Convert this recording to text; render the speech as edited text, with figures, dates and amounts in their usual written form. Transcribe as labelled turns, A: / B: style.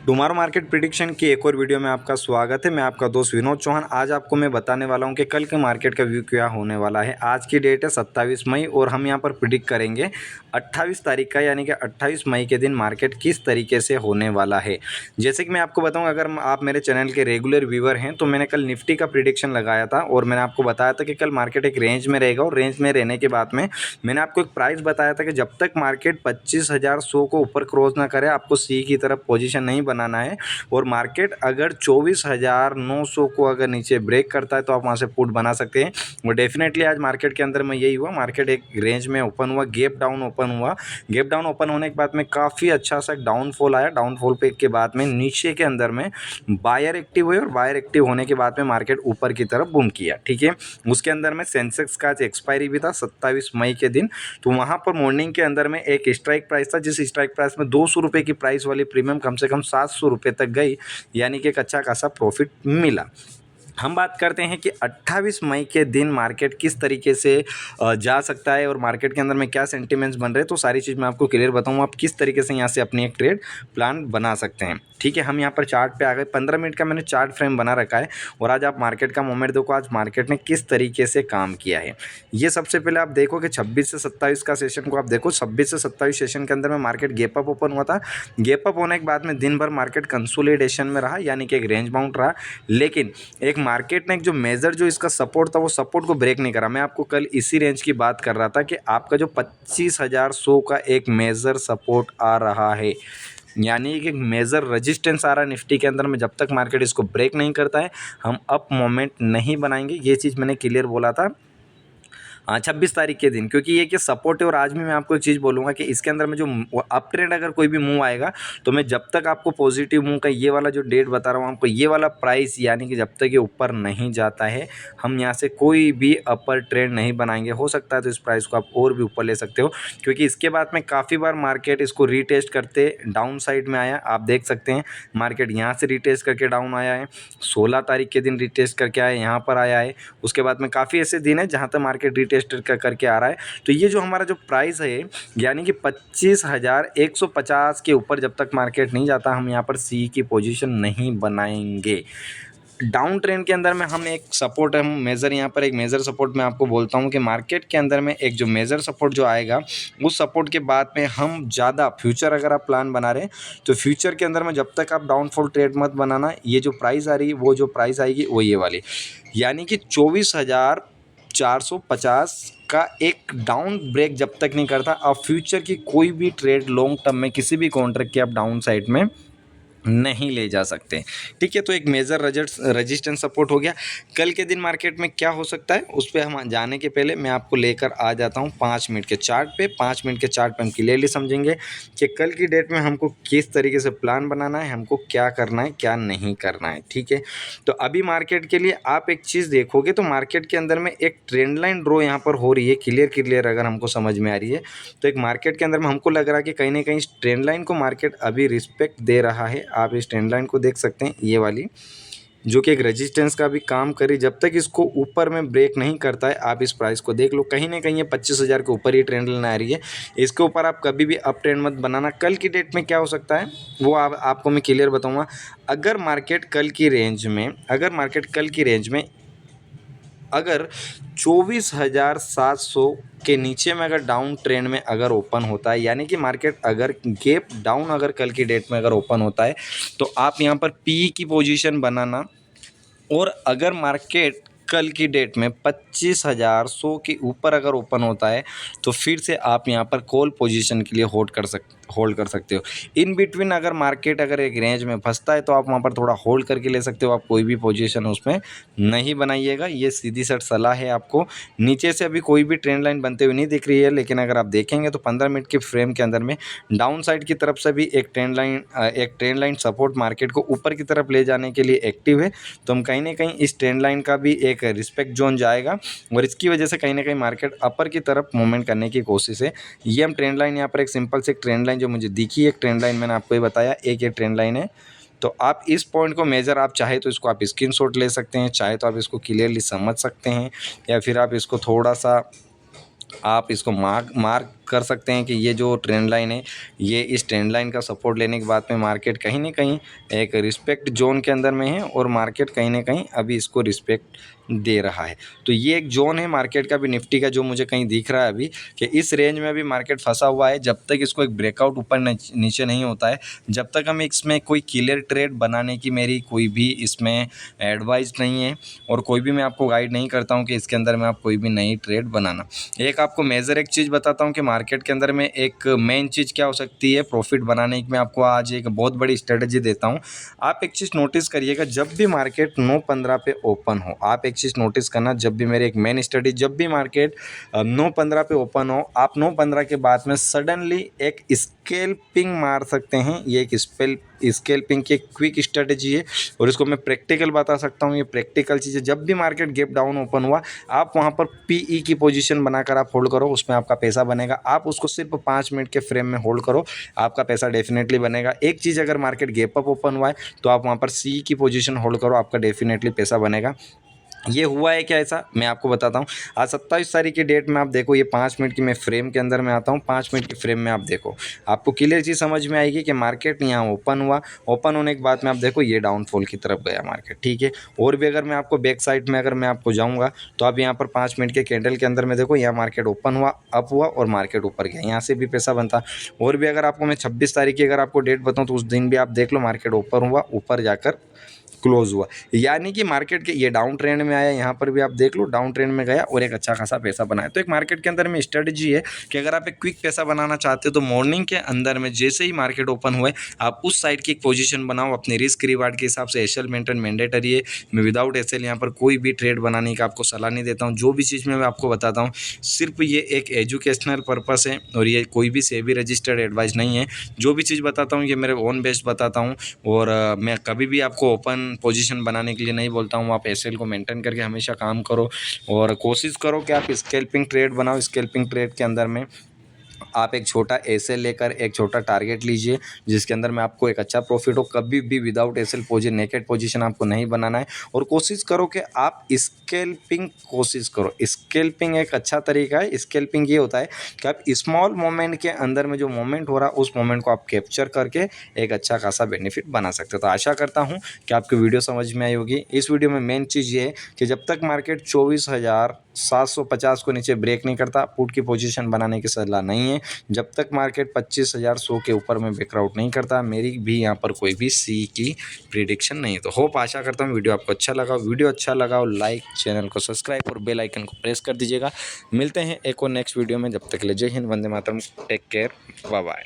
A: Tomorrow market prediction की एक और वीडियो में आपका स्वागत है। मैं आपका दोस्त विनोद चौहान। आज आपको मैं बताने वाला हूं कि कल के मार्केट का व्यू क्या होने वाला है। आज की डेट है 27 मई और हम यहां पर प्रिडिक्ट करेंगे 28 तारीख का, यानी कि 28 मई के दिन मार्केट किस तरीके से होने वाला है। जैसे कि मैं आपको बताऊँ, अगर आप मेरे चैनल के रेगुलर व्यूअर हैं तो मैंने कल निफ्टी का प्रिडिक्शन लगाया था और मैंने आपको बताया था कि कल मार्केट एक रेंज में रहेगा और रेंज में रहने के बाद में मैंने आपको एक प्राइस बताया था कि जब तक मार्केट 25,100 को ऊपर क्रॉस ना करे आपको सी की तरफ पोजीशन नहीं बनाना है। और मार्केट अगर 24,900 को अगर नीचे ब्रेक करता है तो आप वहां से पुट बना सकते हैं। और डेफिनेटली आज मार्केट के अंदर में यही हुआ। मार्केट एक रेंज में ओपन हुआ, गैप डाउन ओपन हुआ। गैप डाउन ओपन होने के बाद में काफ़ी अच्छा सा डाउनफॉल आया। डाउनफॉल पे के बाद में नीचे के अंदर में बायर एक्टिव हुए और बायर एक्टिव होने के बाद में मार्केट ऊपर की तरफ बूम किया। ठीक है, उसके अंदर में सेंसेक्स का एक्सपायरी भी था 27 मई के दिन। तो वहाँ पर मॉर्निंग के अंदर में एक स्ट्राइक प्राइस था, जिस स्ट्राइक प्राइस में 200 रुपये की प्राइस वाली प्रीमियम कम से कम 700 रुपये तक गई, यानी कि एक अच्छा खासा प्रॉफिट मिला। हम बात करते हैं कि 28 मई के दिन मार्केट किस तरीके से जा सकता है और मार्केट के अंदर में क्या सेंटिमेंट्स बन रहे हैं। तो सारी चीज़ मैं आपको क्लियर बताऊंगा आप किस तरीके से यहाँ से अपनी एक ट्रेड प्लान बना सकते हैं। ठीक है, हम यहाँ पर चार्ट पे आ गए। 15 मिनट का मैंने चार्ट फ्रेम बना रखा है और आज आप मार्केट का मोमेंट देखो, आज मार्केट ने किस तरीके से काम किया है। ये सबसे पहले आप देखो कि 26 से 27 का सेशन को आप देखो। 26 से 27 सेशन के अंदर में मार्केट गैप अप ओपन हुआ था। गैप अप होने के बाद में दिन भर मार्केट कंसोलिडेशन में रहा, यानी कि एक रेंज बाउंड रहा। लेकिन एक मार्केट ने एक जो मेजर जो इसका सपोर्ट था वो सपोर्ट को ब्रेक नहीं करा। मैं आपको कल इसी रेंज की बात कर रहा था कि आपका जो 25,100 का एक मेजर सपोर्ट आ रहा है, यानी कि एक मेजर रेजिस्टेंस आ रहा है निफ्टी के अंदर में, जब तक मार्केट इसको ब्रेक नहीं करता है हम अप मोमेंट नहीं बनाएंगे। ये चीज़ मैंने क्लियर बोला था 26 तारीख के दिन, क्योंकि ये कि सपोर्ट है। और आज भी मैं आपको एक चीज़ बोलूँगा कि इसके अंदर में जो अप ट्रेंड अगर कोई भी मूव आएगा तो मैं जब तक आपको पॉजिटिव मूव का ये वाला जो डेट बता रहा हूँ आपको, ये वाला प्राइस, यानी कि जब तक ये ऊपर नहीं जाता है हम यहाँ से कोई भी अपर ट्रेंड नहीं बनाएंगे। हो सकता है तो इस प्राइस को आप और भी ऊपर ले सकते हो, क्योंकि इसके बाद में काफ़ी बार मार्केट इसको रीटेस्ट करते डाउन साइड में आया। आप देख सकते हैं मार्केट यहाँ से रीटेस्ट करके डाउन आया है, 16 तारीख के दिन रीटेस्ट करके आया, यहाँ पर आया है। उसके बाद में काफ़ी ऐसे दिन है जहाँ तक मार्केट टेस्टर करके आ रहा है। तो ये जो हमारा जो प्राइस है, यानी कि 25,150 के ऊपर जब तक मार्केट नहीं जाता हम यहाँ पर सी की पोजीशन नहीं बनाएंगे। डाउन ट्रेंड के अंदर में हम एक सपोर्ट, हम मेजर यहाँ पर एक मेजर सपोर्ट मैं आपको बोलता हूँ कि मार्केट के अंदर में एक जो मेजर सपोर्ट जो आएगा उस सपोर्ट के बाद में हम ज़्यादा फ्यूचर अगर आप प्लान बना रहे हैं तो फ्यूचर के अंदर में जब तक आप डाउनफॉल ट्रेड मत बनाना। ये जो प्राइस आ रही है वो जो प्राइस आएगी वो ये वाली, यानी कि 24,450 का एक डाउन ब्रेक जब तक नहीं करता आप फ्यूचर की कोई भी ट्रेड लॉन्ग टर्म में किसी भी कॉन्ट्रैक्ट के आप डाउन साइड में नहीं ले जा सकते। ठीक है, तो एक मेजर रेजिस्टेंस सपोर्ट हो गया। कल के दिन मार्केट में क्या हो सकता है उस पर हम जाने के पहले मैं आपको लेकर आ जाता हूं 5 मिनट के चार्ट पे। 5 मिनट के चार्ट पे हम क्लियरली समझेंगे कि कल की डेट में हमको किस तरीके से प्लान बनाना है, हमको क्या करना है क्या नहीं करना है। ठीक है, तो अभी मार्केट के लिए आप एक चीज़ देखोगे तो मार्केट के अंदर में एक ट्रेंड लाइन ड्रॉ यहाँ पर हो रही है, क्लियर अगर हमको समझ में आ रही है तो एक मार्केट के अंदर में हमको लग रहा है कि कहीं ना कहीं ट्रेंड लाइन को मार्केट अभी रिस्पेक्ट दे रहा है। आप इस ट्रेंड लाइन को देख सकते हैं, ये वाली जो कि एक रेजिस्टेंस का भी काम करी। जब तक इसको ऊपर में ब्रेक नहीं करता है आप इस प्राइस को देख लो, कहीं ना कहीं ये 25,000 के ऊपर ही ट्रेंड लाइन आ रही है। इसके ऊपर आप कभी भी अप ट्रेंड मत बनाना। कल की डेट में क्या हो सकता है वो आपको मैं क्लियर बताऊंगा। अगर मार्केट कल की रेंज में अगर 24,700 के नीचे में अगर डाउन ट्रेंड में अगर ओपन होता है, यानी कि मार्केट अगर गैप डाउन अगर कल की डेट में अगर ओपन होता है तो आप यहाँ पर पी की पोजीशन बनाना। और अगर मार्केट कल की डेट में 25,100 के ऊपर अगर ओपन होता है तो फिर से आप यहाँ पर कॉल पोजीशन के लिए होल्ड कर सकते हो। इन बिटवीन अगर मार्केट अगर एक रेंज में फंसता है तो आप वहाँ पर थोड़ा होल्ड करके ले सकते हो। आप कोई भी पोजीशन उसमें नहीं बनाइएगा, ये सीधी सट सलाह है आपको। नीचे से अभी कोई भी ट्रेंड लाइन बनते हुए नहीं दिख रही है, लेकिन अगर आप देखेंगे तो 15 मिनट के फ्रेम के अंदर में डाउन साइड की तरफ से भी एक ट्रेंड लाइन सपोर्ट मार्केट को ऊपर की तरफ ले जाने के लिए एक्टिव है। तो हम कहीं ना कहीं इस ट्रेंड लाइन का भी एक रिस्पेक्ट जोन जाएगा और इसकी वजह से कहीं ना कहीं मार्केट अपर की तरफ मूवमेंट करने की कोशिश है। ये हम ट्रेंड लाइन यहाँ पर एक सिंपल से ट्रेंड लाइन जो मुझे दिखी, एक ट्रेंड लाइन मैंने आपको ये बताया, एक ये ट्रेंड लाइन है। तो आप इस पॉइंट को मेजर, आप चाहे तो इसको आप स्क्रीनशॉट ले सकते हैं, चाहे तो आप इसको क्लियरली समझ सकते हैं, या फिर आप इसको थोड़ा सा आप इसको मार्क कर सकते हैं कि ये जो ट्रेंड लाइन है, ये इस ट्रेंड लाइन का सपोर्ट लेने के बाद में मार्केट कहीं ना कहीं एक रिस्पेक्ट जोन के अंदर में है और मार्केट कहीं ना कहीं अभी इसको रिस्पेक्ट दे रहा है। तो ये एक जोन है मार्केट का भी, निफ्टी का, जो मुझे कहीं दिख रहा है अभी कि इस रेंज में अभी मार्केट फंसा हुआ है। जब तक इसको एक ब्रेकआउट ऊपर नीचे नहीं होता है, जब तक हम इसमें कोई क्लियर ट्रेड बनाने की मेरी कोई भी इसमें एडवाइस नहीं है और कोई भी मैं आपको गाइड नहीं करता हूँ कि इसके अंदर में आप कोई भी नई ट्रेड बनाना। एक आपको मेजर एक चीज़ बताता हूँ कि मार्केट के अंदर में एक मेन चीज़ क्या हो सकती है प्रॉफिट बनाने की। मैं आपको आज एक बहुत बड़ी स्ट्रेटजी देता हूँ। आप एक चीज़ नोटिस करिएगा, जब भी मार्केट 9:15 पे ओपन हो, आप एक चीज़ नोटिस करना, जब भी मेरे एक मेन स्टडी, जब भी मार्केट 9:15 पे ओपन हो, आप 9:15 के बाद में सडनली एक स्कैल्पिंग मार सकते हैं। ये एक स्कैल्पिंग की एक क्विक स्ट्रेटजी है और इसको मैं प्रैक्टिकल बता सकता हूँ। ये प्रैक्टिकल चीज़ है। जब भी मार्केट गैप डाउन ओपन हुआ, आप वहाँ पर पीई की पोजीशन बनाकर आप होल्ड करो, उसमें आपका पैसा बनेगा। आप उसको सिर्फ 5 मिनट के फ्रेम में होल्ड करो, आपका पैसा डेफिनेटली बनेगा। एक चीज़, अगर मार्केट गैप अप ओपन हुआ है तो आप वहाँ पर सी की पोजीशन होल्ड करो, आपका डेफिनेटली पैसा बनेगा। ये हुआ है क्या ऐसा, मैं आपको बताता हूँ। आज 27 तारीख की डेट में आप देखो, ये 5 मिनट की मैं फ्रेम के अंदर में आता हूँ। 5 मिनट की फ्रेम में आप देखो, आपको क्लियर चीज़ समझ में आएगी कि मार्केट यहाँ ओपन हुआ, ओपन होने के बाद में आप देखो ये डाउनफॉल की तरफ गया मार्केट, ठीक है। और भी अगर मैं आपको बैक साइड में अगर मैं आपको जाऊँगा तो आप यहाँ पर 5 मिनट के कैंडल के अंदर में देखो, यहाँ मार्केट ओपन हुआ, अप हुआ और मार्केट ऊपर गया, यहाँ से भी पैसा बनता। और भी अगर आपको मैं 26 तारीख की अगर आपको डेट बताऊँ तो उस दिन भी आप देख लो, मार्केट ओपन हुआ, ऊपर जाकर क्लोज हुआ। यानी कि मार्केट के ये डाउन ट्रेंड में आया, यहाँ पर भी आप देख लो डाउन ट्रेंड में गया और एक अच्छा खासा पैसा बनाया। तो एक मार्केट के अंदर में स्ट्रेटजी है कि अगर आप एक क्विक पैसा बनाना चाहते हो तो मॉर्निंग के अंदर में जैसे ही मार्केट ओपन हुए, आप उस साइड की एक पोजीशन बनाओ। अपने रिस्क रिवार्ड के हिसाब से एसएल मेंटेन मैंडेटरी है। मैं विदाउट एसएल यहाँ पर कोई भी ट्रेड बनाने का आपको सलाह नहीं देता हूँ। जो भी चीज़ मैं आपको बताता हूँ सिर्फ ये एक एजुकेशनल पर्पस है और ये कोई भी सेबी रजिस्टर्ड एडवाइस नहीं है। जो भी चीज़ बताता हूँ ये मेरे ओन बेस्ड बताता हूँ और मैं कभी भी आपको ओपन पोजीशन बनाने के लिए नहीं बोलता हूँ। आप एसएल को मेंटेन करके हमेशा काम करो और कोशिश करो कि आप स्कैल्पिंग ट्रेड बनाओ। स्कैल्पिंग ट्रेड के अंदर में आप एक छोटा एसएल लेकर एक छोटा टारगेट लीजिए जिसके अंदर में आपको एक अच्छा प्रॉफिट हो। कभी भी without SL position, naked position आपको नहीं बनाना है और कोशिश करो कि आप स्कैल्पिंग कोशिश करो। स्कैल्पिंग एक अच्छा तरीका है। स्कैल्पिंग ये होता है कि आप स्मॉल मोमेंट के अंदर में जो मोमेंट हो रहा है उस मोमेंट को आप कैप्चर करके एक अच्छा खासा बेनिफिट बना सकते हो। तो आशा करता हूँ कि आपको वीडियो समझ में आई होगी। इस वीडियो में मेन चीज़ ये है कि जब तक मार्केट 24,750 को नीचे ब्रेक नहीं करता, पुट की पोजीशन बनाने की सलाह नहीं है। जब तक मार्केट 25,100 के ऊपर में ब्रेकआउट नहीं करता, मेरी भी यहाँ पर कोई भी सी की प्रिडिक्शन नहीं है। तो होप, आशा करता हूँ वीडियो आपको अच्छा लगा। वीडियो अच्छा लगा और लाइक, चैनल को सब्सक्राइब और बेल आइकन को प्रेस कर दीजिएगा। मिलते हैं एक और नेक्स्ट वीडियो में। जब तक के लिए जय Hind, Vande Mataram, take care, bye bye.